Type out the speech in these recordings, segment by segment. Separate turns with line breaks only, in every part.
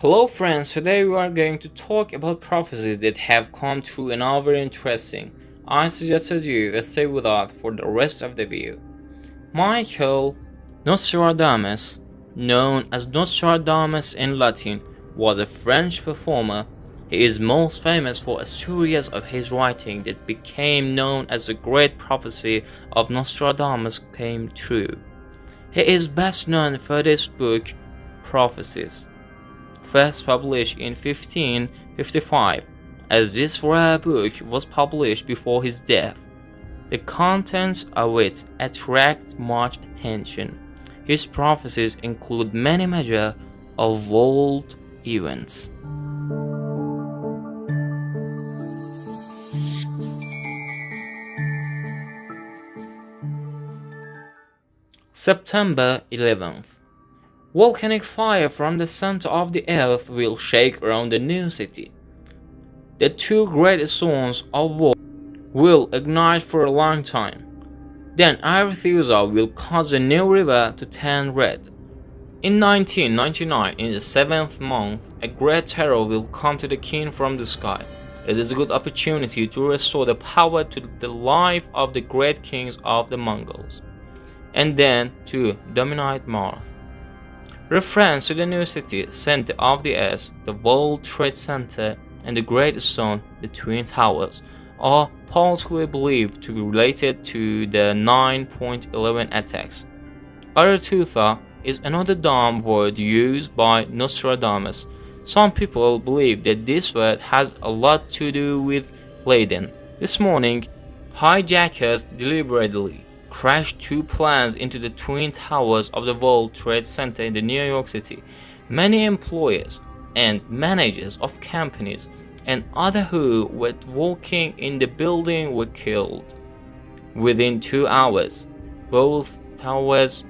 Hello friends, today we are going to talk about prophecies that have come true and are very interesting. I suggested you stay with us for the rest of the video. Michael Nostradamus, known as Nostradamus in Latin, was a French performer. He is most famous for a series of his writing that became known as the Great Prophecy of Nostradamus came true. He is best known for this book, Prophecies, first published in 1555, as this rare book was published before his death. The contents of it attract much attention. His prophecies include many measures of world events. September 11th. Volcanic fire from the center of the earth will shake around the new city. The two great zones of war will ignite for a long time. Then Arethusa will cause the new river to turn red. In 1999, in the 7th month, a great terror will come to the king from the sky. It is a good opportunity to restore the power to the life of the great kings of the Mongols, and then to dominate Mars. Reference to the new city, center of the earth, the World Trade Center, and the Great Stone, the Twin Towers, are partially believed to be related to the 9.11 attacks. Arethusa is another dumb word used by Nostradamus. Some people believe that this word has a lot to do with Laden. This morning, hijackers deliberately crashed two planes into the Twin Towers of the World Trade Center in New York City. Many employees and managers of companies and others who were working in the building were killed. Within 2 hours, both towers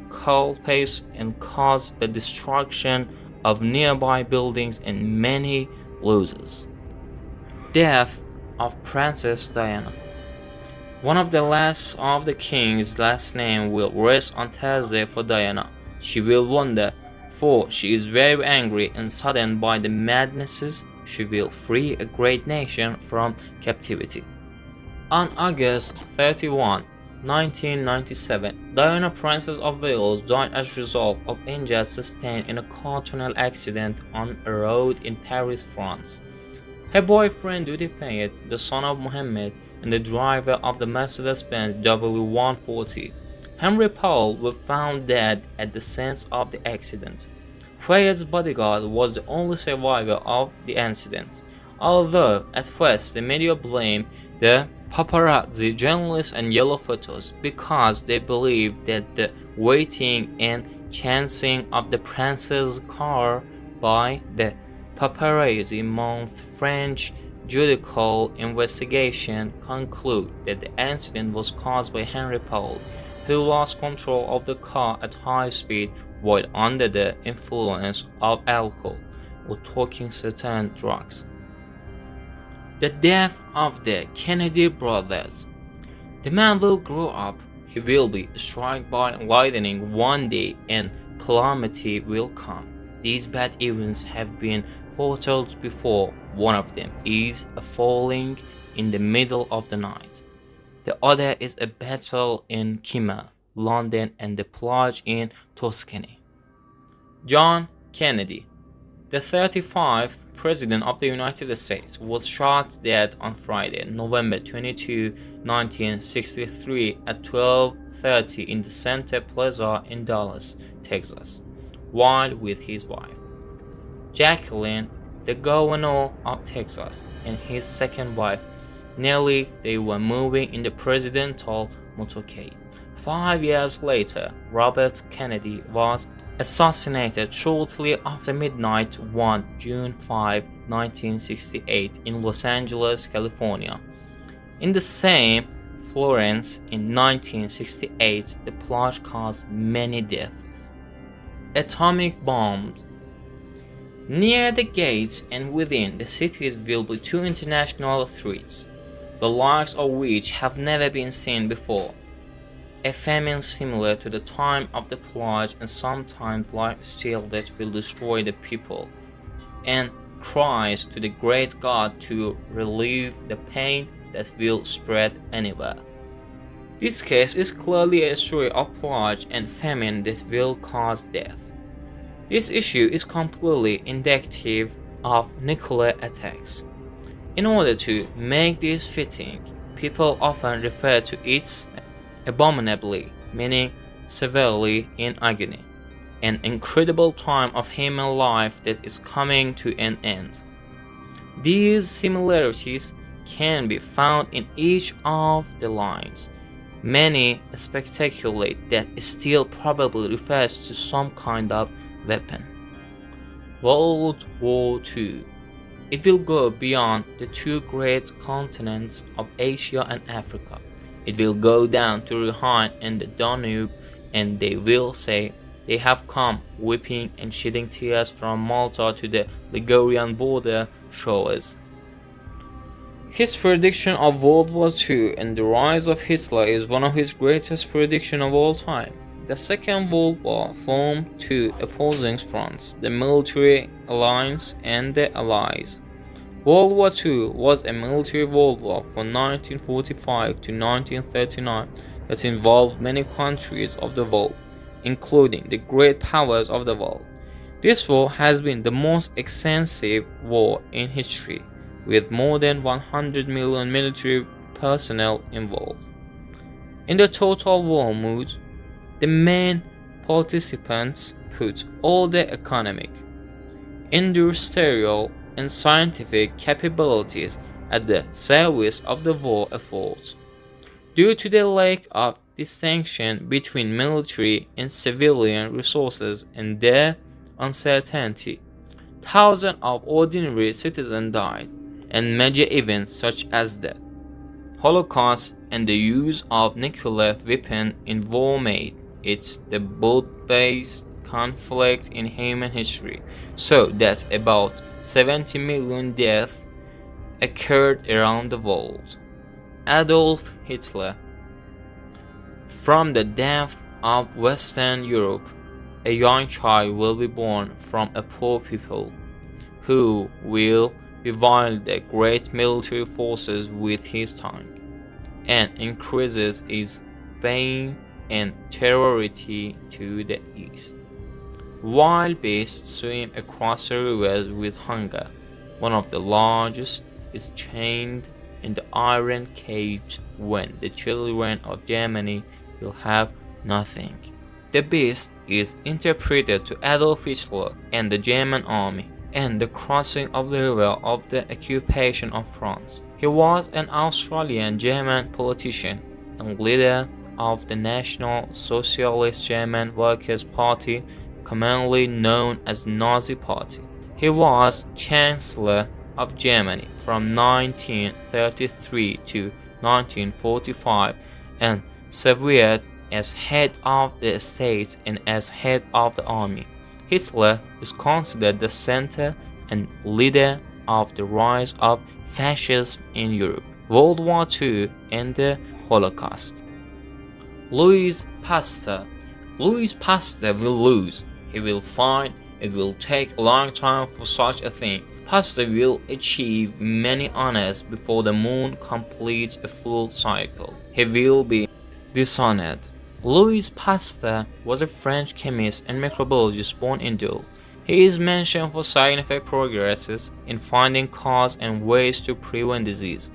collapsed and caused the destruction of nearby buildings and many losses. Death of Princess Diana. One of the last of the king's last name will rest on Thursday for Diana. She will wander, for she is very angry and saddened by the madnesses. She will free a great nation from captivity. On August 31, 1997, Diana, Princess of Wales, died as a result of injuries sustained in a car tunnel accident on a road in Paris, France. Her boyfriend Dudi Fayed, the son of Mohammed, and the driver of the Mercedes-Benz W140, Henry Paul, were found dead at the scene of the accident. Fayed's bodyguard was the only survivor of the incident, although at first the media blamed the paparazzi journalists and yellow photos because they believed that the waiting and chancing of the prince's car by the paparazzi month French judicial investigation conclude that the incident was caused by Henry Paul, who lost control of the car at high speed while under the influence of alcohol or taking certain drugs. The death of the Kennedy brothers. The man will grow up, he will be struck by lightning one day, and calamity will come. These bad events have been foretold before. One of them is a falling in the middle of the night. The other is a battle in Kima, London, and the plague in Tuscany. John Kennedy, the 35th President of the United States, was shot dead on Friday, November 22, 1963 at 12:30 in the Center Plaza in Dallas, Texas, while with his wife, Jacqueline, the governor of Texas, and his second wife, Nellie. They were moving in the presidential motorcade. 5 years later, Robert Kennedy was assassinated shortly after midnight on June 5, 1968 in Los Angeles, California. In the same Florence in 1968, the plague caused many deaths. Atomic bombs. Near the gates and within the cities will be two international threats, the likes of which have never been seen before. A famine similar to the time of the plague and sometimes like steel that will destroy the people, and cries to the great God to relieve the pain that will spread anywhere. This case is clearly a story of plague and famine that will cause death. This issue is completely indicative of nuclear attacks. In order to make this fitting, people often refer to it abominably, meaning severely in agony, an incredible time of human life that is coming to an end. These similarities can be found in each of the lines. Many speculate that it still probably refers to some kind of weapon. World War II. It will go beyond the two great continents of Asia and Africa. It will go down to Rhine and the Danube, and they will say they have come weeping and shedding tears from Malta to the Ligurian border shores. His prediction of World War II and the rise of Hitler is one of his greatest predictions of all time. The Second World War formed two opposing fronts, the military alliance and the Allies. World War II was a military world war from 1945 to 1939 that involved many countries of the world, including the great powers of the world. This war has been the most extensive war in history, with more than 100 million military personnel involved. In the total war mood, the main participants put all their economic, industrial, and scientific capabilities at the service of the war effort. Due to the lack of distinction between military and civilian resources and their uncertainty, thousands of ordinary citizens died, and major events such as the Holocaust and the use of nuclear weapons in war made it the blood-based conflict in human history, so that about 70 million deaths occurred around the world. Adolf Hitler. From the depths of Western Europe, a young child will be born from a poor people, who will revile the great military forces with his tongue, and increases his fame and terrority to the east. Wild beasts swim across the rivers with hunger. One of the largest is chained in the iron cage when the children of Germany will have nothing. The beast is interpreted to Adolf Hitler and the German army, and the crossing of the river of the occupation of France. He was an Australian-German politician and leader of the National Socialist German Workers' Party, commonly known as the Nazi Party. He was Chancellor of Germany from 1933 to 1945 and served as head of the state and as head of the army. Hitler is considered the center and leader of the rise of fascism in Europe, World War II, and the Holocaust. Louis Pasteur. Louis Pasteur will lose. He will find it will take a long time for such a thing. Pasteur will achieve many honors before the moon completes a full cycle. He will be dishonored. Louis Pasteur was a French chemist and microbiologist born in Dole. He is mentioned for scientific progresses in finding cause and ways to prevent disease.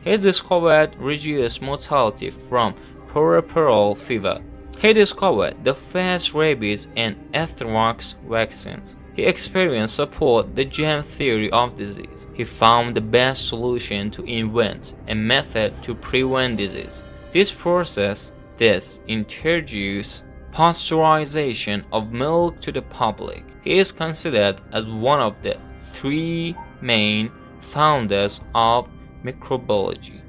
He discovered reduced mortality from puerperal fever. He discovered the first rabies and anthrax vaccines. He experienced support the germ theory of disease. He found the best solution to invent a method to prevent disease. This process thus introduced pasteurization of milk to the public. He is considered as one of the three main founders of microbiology.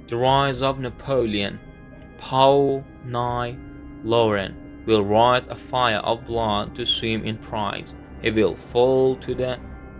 The rise of Napoleon. Paul Nye Lauren will rise a fire of blood to swim in pride. He will fall to the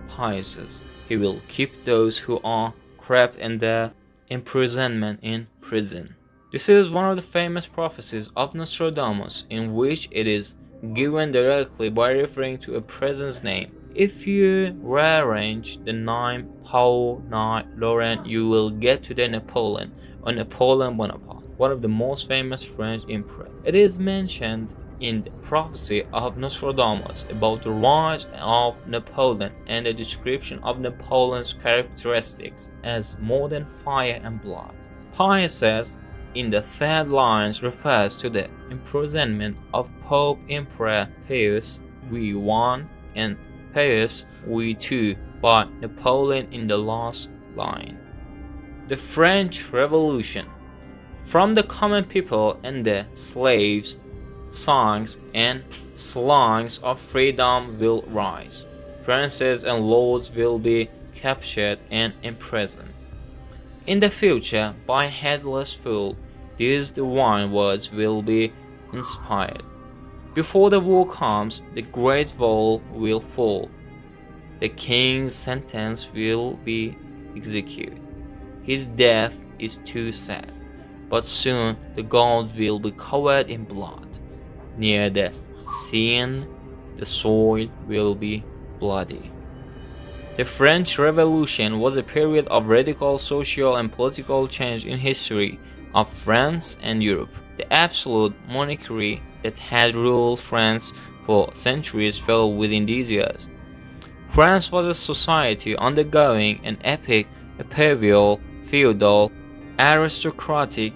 pious. He will keep those who are trapped in their imprisonment in prison. This is one of the famous prophecies of Nostradamus, in which it is given directly by referring to a person's name. If you rearrange the name Paul, Knight, Laurent, you will get to the Napoleon, or Napoleon Bonaparte, one of the most famous French emperors. It is mentioned in the prophecy of Nostradamus about the rise of Napoleon and the description of Napoleon's characteristics as more than fire and blood. Pius says in the third lines refers to the imprisonment of Pope Emperor Pius V1 and Pius V2 by Napoleon in the last line. The French Revolution. From the common people and the slaves, songs and slangs of freedom will rise. Princes and lords will be captured and imprisoned. In the future, by headless fool, these divine words will be inspired. Before the war comes, the great wall will fall. The king's sentence will be executed. His death is too sad, but soon the gods will be covered in blood. Near the scene, the soil will be bloody. The French Revolution was a period of radical social and political change in history of France and Europe. The absolute monarchy that had ruled France for centuries fell within these years. France was a society undergoing an epic upheaval. Feudal, aristocratic,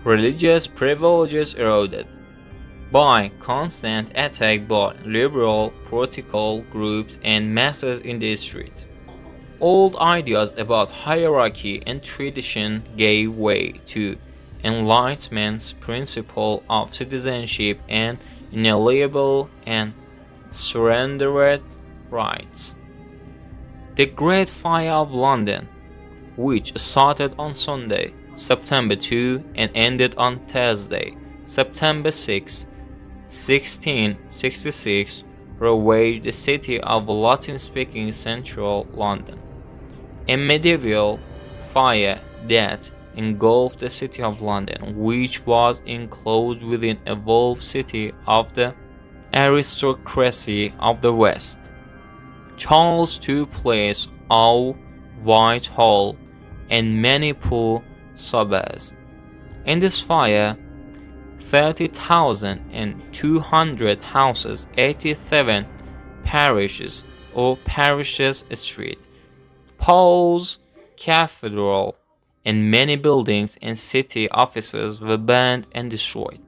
religious privileges eroded by constant attack by liberal political groups and masses in the streets. Old ideas about hierarchy and tradition gave way to Enlightenment's principle of citizenship and inalienable and surrendered rights. The Great Fire of London, which started on Sunday, September 2 and ended on Thursday, September 6, 1666, ravaged the city of Latin-speaking central London. A medieval fire that engulfed the city of London, which was enclosed within a walled city of the aristocracy of the West. Charles took place of Whitehall and many poor suburbs. In this fire, 30,200 houses, 87 parishes or parishes street, Paul's Cathedral, and many buildings and city offices were burned and destroyed.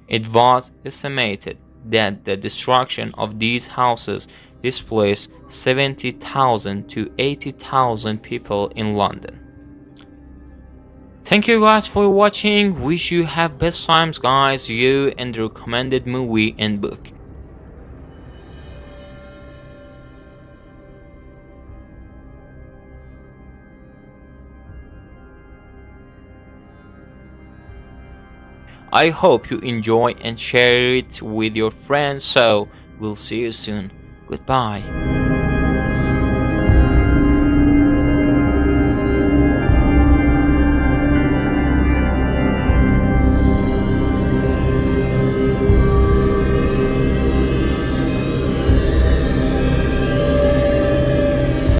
It was estimated that the destruction of these houses displaced 70,000 to 80,000 people in London. Thank you guys for watching. Wish you have best times, guys, you and the recommended movie and book. I hope you enjoy and share it with your friends, so we'll see you soon. Goodbye.